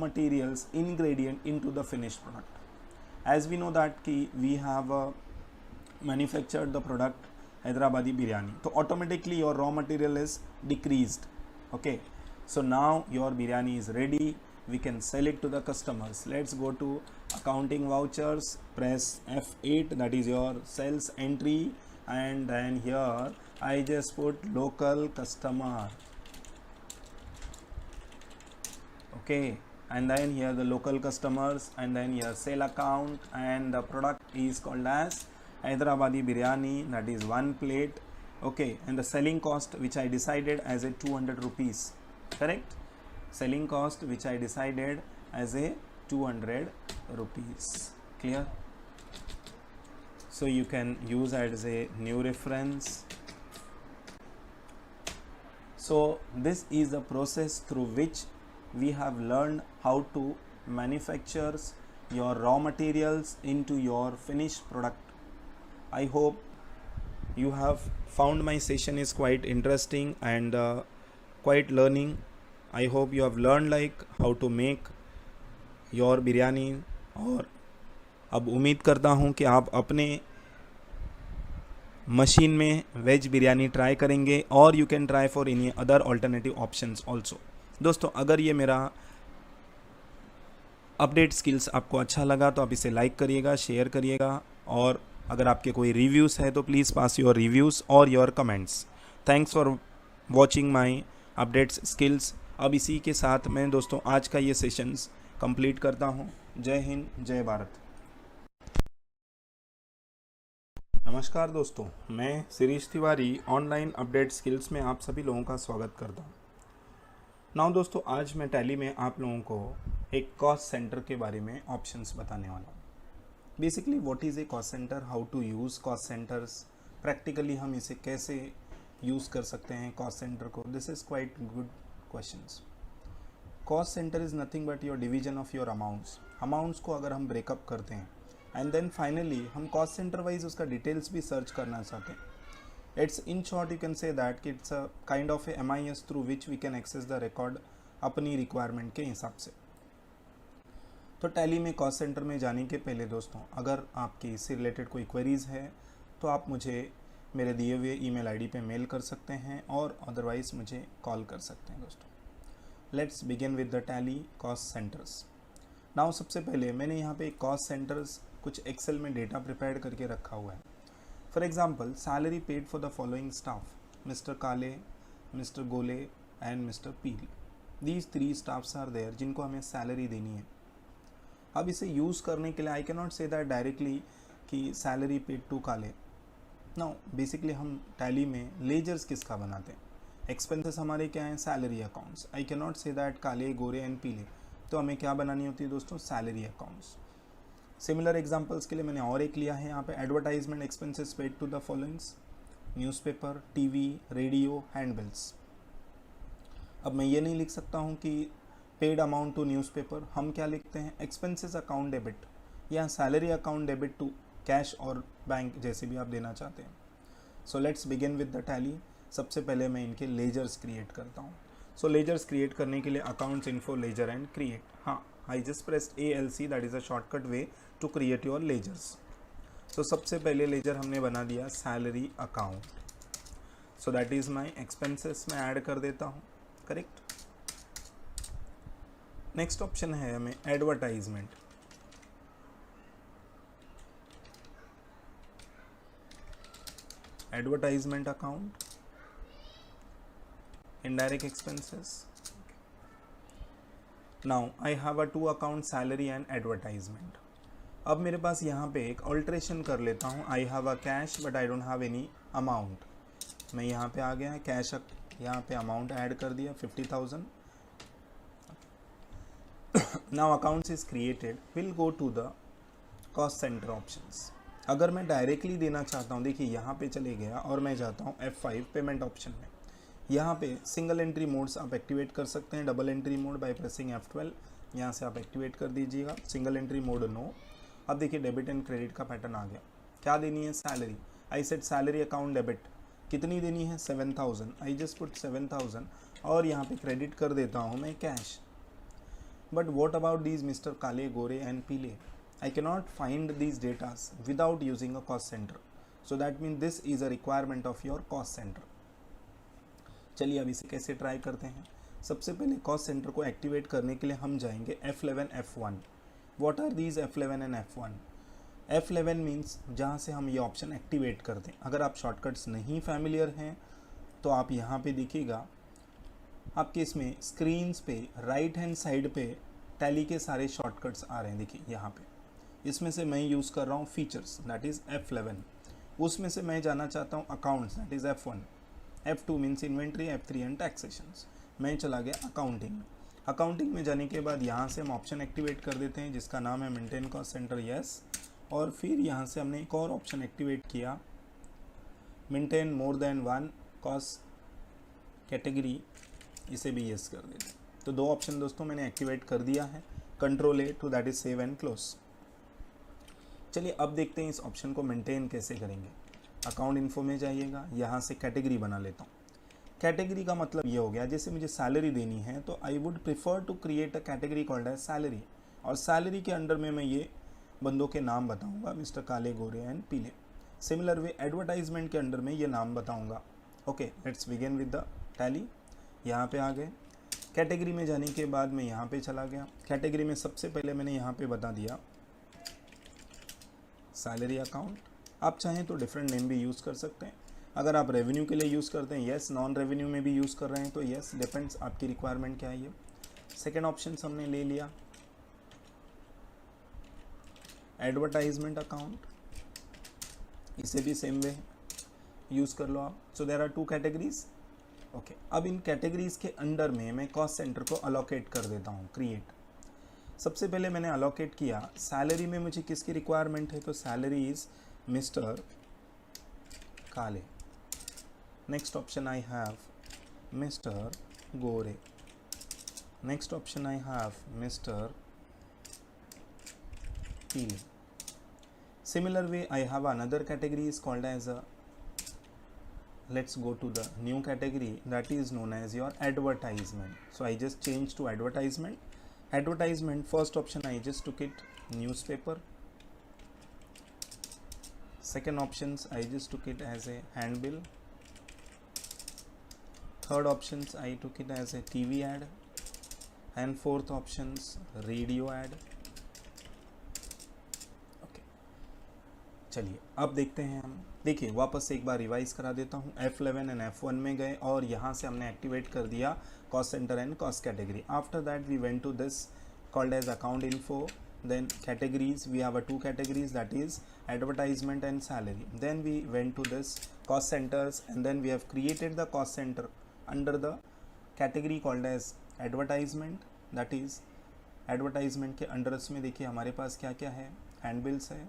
materials ingredient into the finished product. As we know that we have manufactured the product Hyderabadi biryani, so automatically your raw material is decreased. Okay, so now your biryani is ready, we can sell it to the customers. Let's go to accounting vouchers, press F8, that is your sales entry, and then here I just put local customer. Okay, and then here the local customers, and then here sale account, and the product is called as Hyderabadi biryani, that is 1 plate. Okay, and the selling cost which I decided as a 200 rupees, correct? Selling cost which I decided as a 200 rupees. Clear? So you can use as a new reference. So this is the process through which we have learned how to manufacture your raw materials into your finished product. I hope you have found my session is quite interesting and quite learning. I hope you have learned like how to make your biryani, और अब उम्मीद करता हूँ कि आप अपने machine में veg biryani try करेंगे, और you can try for any other alternative options also. दोस्तों, अगर ये मेरा अपडेट स्किल्स आपको अच्छा लगा तो आप इसे लाइक करिएगा, शेयर करिएगा, और अगर आपके कोई रिव्यूज़ है तो प्लीज़ पास योर रिव्यूज़ और your comments. Thanks for watching my updates skills. अब इसी के साथ मैं दोस्तों आज का ये सेशंस कंप्लीट करता हूँ. जय हिंद, जय भारत. नमस्कार दोस्तों, मैं Shirish Tiwari online update skills में आप सभी लोगों का स्वागत करता हूँ. नाउ दोस्तों, आज मैं टैली में आप लोगों को एक कॉस्ट सेंटर के बारे में ऑप्शंस बताने वाला हूँ. Basically what is a cost centre, how to use cost centres, practically हम इसे कैसे यूज़ कर सकते हैं कॉस्ट सेंटर को. This is quite good questions. Cost centre is nothing but your division of your amounts को अगर हम ब्रेकअप करते हैं एंड देन फाइनली हम कॉस्ट सेंटर वाइज उसका डिटेल्स भी सर्च करना चाहते हैं. It's in short you can say that कि it's a kind of a MIS through which we can access the record अपनी रिक्वायरमेंट के हिसाब से. तो टैली में कॉस्ट सेंटर में जाने के पहले दोस्तों, अगर आपकी इससे रिलेटेड कोई क्वेरीज़ है तो आप मुझे मेरे दिए हुए ईमेल आईडी पे मेल कर सकते हैं, और अदरवाइज़ मुझे कॉल कर सकते हैं. दोस्तों, let's begin with the Tally cost centres. Now सबसे पहले मैंने यहाँ पे कॉस्ट सेंटर्स कुछ एक्सेल में डेटा प्रिपेयर करके रखा हुआ है. For example, salary paid for the following staff, mister Kale, mister Gole and mister Peel. These 3 staffs are there जिनको हमें सैलरी देनी है. अब इसे यूज़ करने के लिए I can not say that directly कि सैलरी पेड टू काले. नाउ बेसिकली हम टैली में लेजर्स किसका बनाते हैं, एक्सपेंसेस हमारे क्या हैं, salary accounts. I can not say that काले, गोरे एंड पीले, तो हमें क्या बनानी होती है दोस्तों, सैलरी अकाउंट्स. सिमिलर एग्जांपल्स के लिए मैंने और एक लिया है यहाँ पे, advertisement expenses paid to the followings, newspaper, TV, radio, handbills. अब मैं ये नहीं लिख सकता हूँ कि पेड अमाउंट टू न्यूज़पेपर. हम क्या लिखते हैं, एक्सपेंसेस अकाउंट डेबिट, या salary account debit to cash और बैंक, जैसे भी आप देना चाहते हैं. So let's begin with the Tally. सबसे पहले मैं इनके लेजर्स क्रिएट करता हूँ. सो लेजर्स क्रिएट करने के लिए accounts info ledger and create. हाँ, I just pressed ALC, that is a shortcut way to create your ledgers. So सबसे पहले लेजर हमने बना दिया salary account. So that is my expenses में ऐड कर देता हूँ, करेक्ट. नेक्स्ट ऑप्शन है हमें advertisement. Advertisement account, indirect expenses. Now I have a 2 account, salary and advertisement. अब मेरे पास यहाँ पे एक ऑल्ट्रेशन कर लेता हूँ. आई have a cash but I don't have any amount. मैं यहाँ पे आ गया है, कैश यहाँ पे अमाउंट ऐड कर दिया 50,000. Now accounts is created, we'll go to the cost center options. अगर मैं डायरेक्टली देना चाहता हूँ, देखिए यहाँ पे चले गया और मैं जाता हूँ F5 पेमेंट ऑप्शन में. यहाँ पे सिंगल एंट्री मोड्स आप एक्टिवेट कर सकते हैं, double entry mode by pressing F12. यहाँ से आप एक्टिवेट कर दीजिएगा. Single entry mode no. अब देखिए डेबिट एंड क्रेडिट का पैटर्न आ गया. क्या देनी है, salary. I said salary account debit, कितनी देनी है, 7,000. आई जस्ट पुट 7,000 और यहाँ पे क्रेडिट कर देता हूँ मैं cash. But what about these Mr. Kale, Gore and Pile? I cannot find these data without using a cost center. So that means this is a requirement of your cost center. चलिए अब इसे कैसे try करते हैं. सबसे पहले cost centre को activate करने के लिए हम जाएंगे F11 F1. What are these F11 and F1? F11 means जहाँ से हम ये ऑप्शन एक्टिवेट कर दें. अगर आप शॉर्टकट्स नहीं फैमिलियर हैं तो आप यहाँ पे देखिएगा, आपके इसमें स्क्रीन्स पे राइट हैंड साइड पे टैली के सारे शॉर्टकट्स आ रहे हैं. देखिए यहाँ पे इसमें से मैं यूज़ कर रहा हूँ फीचर्स, दैट इज़ F11. उसमें से मैं जाना चाहता हूँ accounts, that is F1. F2 means inventory, F3 and taxations. मैं चला गया अकाउंटिंग में. अकाउंटिंग में जाने के बाद यहाँ से हम ऑप्शन एक्टिवेट कर देते हैं जिसका नाम है मेंटेन कॉस्ट सेंटर, यस. और फिर यहाँ से हमने एक और ऑप्शन एक्टिवेट किया, maintain more than one cost category, इसे भी यस कर देते हैं. तो दो ऑप्शन दोस्तों मैंने एक्टिवेट कर दिया है. Control A to that is save and close. चलिए अब देखते हैं इस ऑप्शन को मेंटेन कैसे करेंगे. अकाउंट इन्फो में जाइएगा, यहाँ से कैटेगरी बना लेता हूँ. कैटेगरी का मतलब ये हो गया जैसे मुझे सैलरी देनी है तो I would prefer to create a category called as salary. और सैलरी के अंडर में मैं ये बंदों के नाम बताऊंगा, मिस्टर काले, गोरे एंड पीले. सिमिलर वे एडवर्टाइजमेंट के अंडर में ये नाम बताऊंगा. Okay, let's begin with the tally. यहाँ पे आ गए. कैटेगरी में जाने के बाद मैं यहाँ पे चला गया. कैटेगरी में सबसे पहले मैंने यहाँ पे बता दिया सैलरी अकाउंट. आप चाहें तो डिफरेंट नेम भी यूज़ कर सकते हैं. अगर आप रेवेन्यू के लिए यूज़ करते हैं यस, नॉन रेवेन्यू में भी यूज़ कर रहे हैं तो यस, डिपेंड्स आपकी रिक्वायरमेंट क्या है. ये सेकेंड ऑप्शन हमने ले लिया, एडवर्टाइजमेंट अकाउंट. इसे भी सेम वे यूज़ कर लो आप. So there are two categories. Okay, अब इन कैटेगरीज के अंडर में मैं कॉस्ट सेंटर को अलोकेट कर देता हूँ, क्रिएट. सबसे पहले मैंने अलोकेट किया सैलरी में मुझे किसकी रिक्वायरमेंट है, तो salary is mister Kale. Next option I have mister Gore. Next option I have mister Peele. Similar way I have another category is called as a, let's go to the new category that is known as your advertisement. So I just changed to advertisement. Advertisement, first option I just took it newspaper. Second options I just took it as a handbill. Third options I took it as a TV ad. And fourth options radio ad. चलिए अब देखते हैं हम. देखिए वापस से एक बार revise करा देता हूँ. F11 एंड F1 में गए और यहाँ से हमने एक्टिवेट कर दिया cost centre and cost category. After that we went to this called as account info. Then categories we have a two categories that is advertisement and salary. Then we went to this cost centres and then we have created the cost centre under the category called as advertisement. That is advertisement के under में देखिए हमारे पास क्या क्या है, हैंडबिल्स है,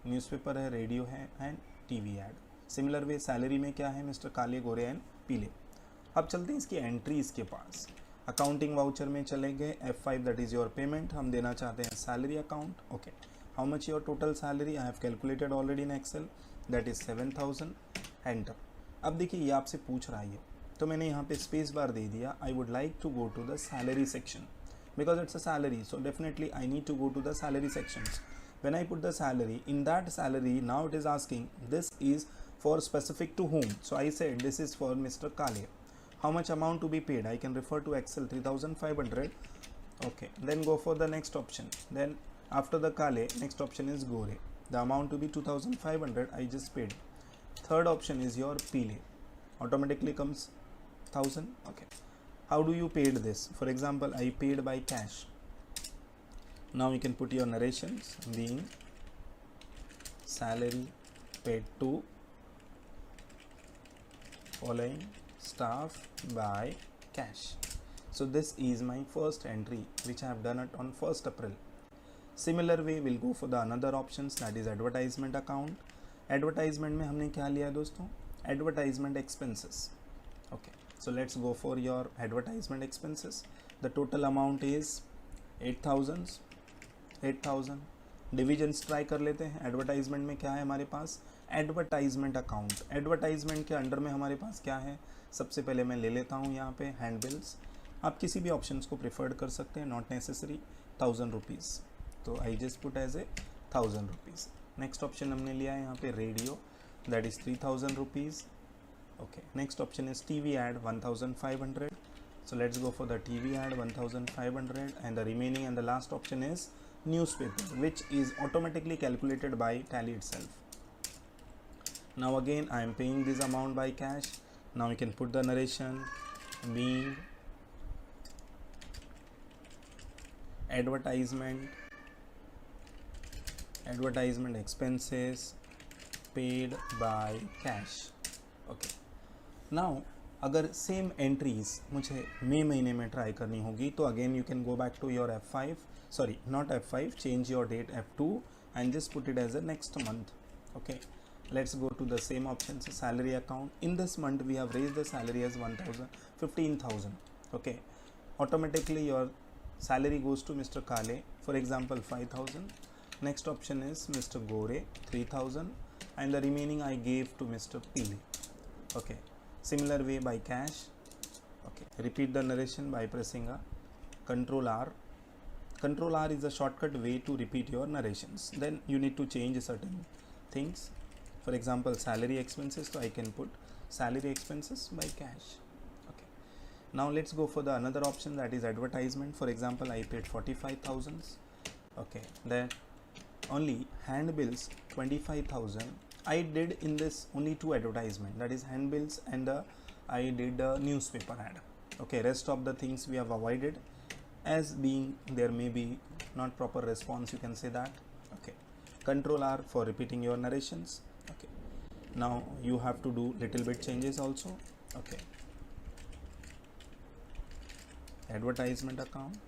newspaper है, radio है and TV add. Similar way salary में क्या है, मिस्टर काले, गोरे एंड पीले. अब चलते हैं इसकी एंट्रीज के पास. अकाउंटिंग वाउचर में चले गए. F5 that is your payment. हम देना चाहते हैं salary account. Okay, how much your total salary, I have calculated already in Excel, that is 7000. Enter. अब देखिए ये आपसे पूछ रहा है तो मैंने यहाँ पे स्पेस बार दे दिया. I would like to go to the salary section because it's a salary, so definitely I need to go to the salary sections. When I put the salary, in that salary now it is asking this is for specific to whom, so I said this is for Mr. Kale. How much amount to be paid, I can refer to Excel, 3500. Okay, then go for the next option. Then after the Kale, next option is Gore. The amount to be 2500, I just paid. Third option is your Pile, automatically comes 1000. Okay, how do you paid this? For example, I paid by cash. Now you can put your narrations being salary paid to following staff by cash. So this is my first entry which I have done it on 1st April. Similar way we'll go for the another options that is advertisement account. Advertisement में हमने क्या लिया दोस्तों, advertisement expenses. Okay, so let's go for your advertisement expenses. The total amount is 8000. Divisions try कर लेते हैं. Advertisement में क्या है हमारे पास, एडवर्टाइजमेंट अकाउंट. एडवर्टाइजमेंट के अंडर में हमारे पास क्या है, सबसे पहले मैं ले लेता हूँ यहाँ पे हैंडबिल्स. आप किसी भी ऑप्शंस को प्रिफर्ड कर सकते हैं, नॉट नेसेसरी 1000 रुपीज़, तो I just put as a 1000 rupees. Next option हमने लिया है यहाँ पे radio, that is 3000 rupees. Okay, next option is TV ad 1500, so let's go for the TV ad 1500, and the remaining and the last option is newspaper, which is automatically calculated by Tally itself. Now again I am paying this amount by cash. Now you can put the narration, being advertisement expenses paid by cash. Okay, now अगर same entries मुझे मई महीने में try करनी होगी तो again you can go back to your F5, sorry not F5, change your date F2 and just put it as a next month. Okay, let's go to the same option, salary account. In this month we have raise the salary as 15,000. Okay, automatically your salary goes to mister Kale, for example 5,000. Next option is mister Gore 3,000 and the remaining I gave to Mr. Pili. Okay, similar way by cash. Okay, repeat the narration by pressing a Control R. Control R is a shortcut way to repeat your narrations. Then you need to change certain things. For example, salary expenses, so I can put salary expenses by cash. Okay, now let's go for the another option, that is advertisement. For example, I paid 45,000. Okay, then only handbills 25,000. I did in this only 2 advertisement, that is handbills and I did a newspaper ad. Okay, rest of the things we have avoided as being there may be not proper response, you can say that. Okay, Control R for repeating your narrations. Okay, now you have to do little bit changes also. Okay, advertisement account,